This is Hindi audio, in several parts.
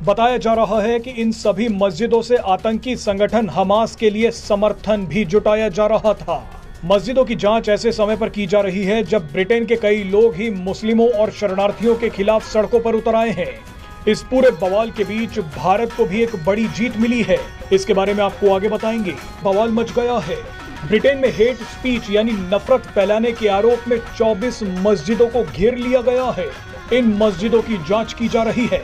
बताया जा रहा है कि इन सभी मस्जिदों से आतंकी संगठन हमास के लिए समर्थन भी जुटाया जा रहा था। मस्जिदों की जांच ऐसे समय पर की जा रही है जब ब्रिटेन के कई लोग ही मुस्लिमों और शरणार्थियों के खिलाफ सड़कों पर उतर आए हैं। इस पूरे बवाल के बीच भारत को भी एक बड़ी जीत मिली है। इसके बारे में आपको आगे बताएंगे। बवाल मच गया है। ब्रिटेन में हेट स्पीच यानी नफरत फैलाने के आरोप में 24 मस्जिदों को घेर लिया गया है। इन मस्जिदों की जांच की जा रही है।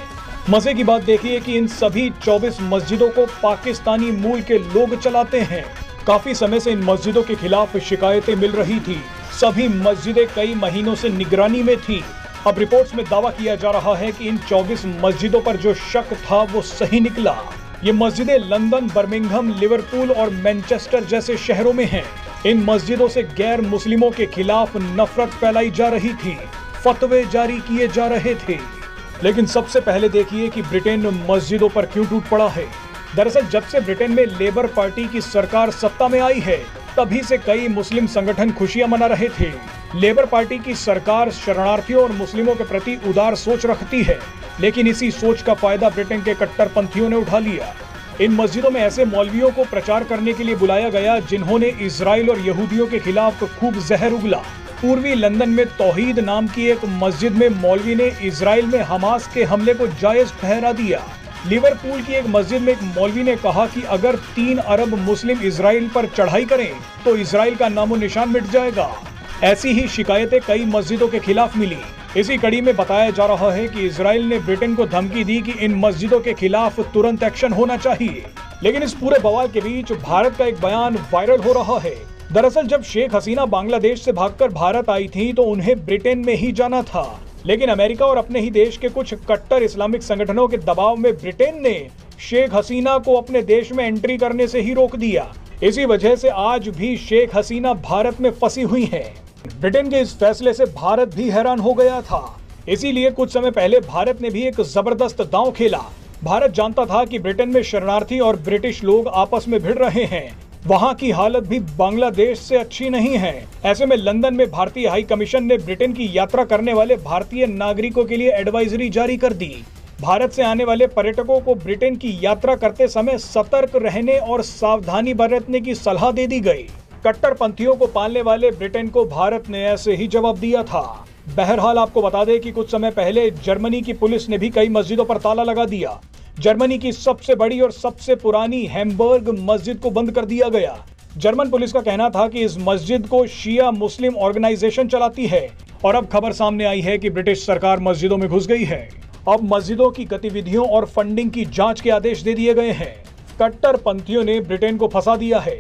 मजे की बात देखिए कि इन सभी 24 मस्जिदों को पाकिस्तानी मूल के लोग चलाते हैं। काफी समय से इन मस्जिदों के खिलाफ शिकायतें मिल रही थी। सभी मस्जिदें कई महीनों से निगरानी में थी। अब रिपोर्ट्स में दावा किया जा रहा है कि इन 24 मस्जिदों पर जो शक था वो सही निकला। ये मस्जिदें लंदन, बर्मिंघम, लिवरपूल और मैनचेस्टर जैसे शहरों में हैं। इन मस्जिदों से गैर मुस्लिमों के खिलाफ नफरत फैलाई जा रही थी, फतवे जारी किए जा रहे थे। लेकिन सबसे पहले देखिए कि ब्रिटेन मस्जिदों पर क्यों टूट पड़ा है। दरअसल जब से ब्रिटेन में लेबर पार्टी की सरकार सत्ता में आई है, तभी से कई मुस्लिम संगठन खुशियां मना रहे थे। लेबर पार्टी की सरकार शरणार्थियों और मुस्लिमों के प्रति उदार सोच रखती है, लेकिन इसी सोच का फायदा ब्रिटेन के कट्टरपंथियों ने उठा लिया। इन मस्जिदों में ऐसे मौलवियों को प्रचार करने के लिए बुलाया गया जिन्होंने इजराइल और यहूदियों के खिलाफ खूब जहर उगला। पूर्वी लंदन में तौहीद नाम की एक मस्जिद में मौलवी ने इजराइल में हमास के हमले को जायज ठहरा दिया। लिवरपूल की एक मस्जिद में एक मौलवी ने कहा कि अगर 3 अरब मुस्लिम इजराइल पर चढ़ाई करें तो इजराइल का नामो निशान मिट जाएगा। ऐसी ही शिकायतें कई मस्जिदों के खिलाफ मिली। इसी कड़ी में बताया जा रहा है कि इजराइल ने ब्रिटेन को धमकी दी कि इन मस्जिदों के खिलाफ तुरंत एक्शन होना चाहिए। लेकिन इस पूरे बवाल के बीच भारत का एक बयान वायरल हो रहा है। दरअसल जब शेख हसीना बांग्लादेश से भागकर भारत आई थी तो उन्हें ब्रिटेन में ही जाना था, लेकिन अमेरिका और अपने ही देश के कुछ कट्टर इस्लामिक संगठनों के दबाव में ब्रिटेन ने शेख हसीना को अपने देश में एंट्री करने से ही रोक दिया। इसी वजह से आज भी शेख हसीना भारत में फंसी हुई हैं। ब्रिटेन के इस फैसले से भारत भी हैरान हो गया था। इसीलिए कुछ समय पहले भारत ने भी एक जबरदस्त दांव खेला। भारत जानता था कि ब्रिटेन में शरणार्थी और ब्रिटिश लोग आपस में भिड़ रहे हैं। वहां की हालत भी बांग्लादेश से अच्छी नहीं है। ऐसे में लंदन में भारतीय हाई कमीशन ने ब्रिटेन की यात्रा करने वाले भारतीय नागरिकों के लिए एडवाइजरी जारी कर दी। भारत से आने वाले पर्यटकों को ब्रिटेन की यात्रा करते समय सतर्क रहने और सावधानी बरतने की सलाह दे दी गई। कट्टरपंथियों को पालने वाले ब्रिटेन को भारत ने ऐसे ही जवाब दिया था। बहरहाल आपको बता दें कि कुछ समय पहले जर्मनी की पुलिस ने भी कई मस्जिदों पर ताला लगा दिया। जर्मनी की सबसे बड़ी और सबसे पुरानी हैम्बर्ग मस्जिद को बंद कर दिया गया। जर्मन पुलिस का कहना था कि इस मस्जिद को शिया मुस्लिम ऑर्गेनाइजेशन चलाती है। और अब खबर सामने आई है कि ब्रिटिश सरकार मस्जिदों में घुस गई है। अब मस्जिदों की गतिविधियों और फंडिंग की जांच के आदेश दे दिए गए हैं। कट्टरपंथियों ने ब्रिटेन को फंसा दिया है।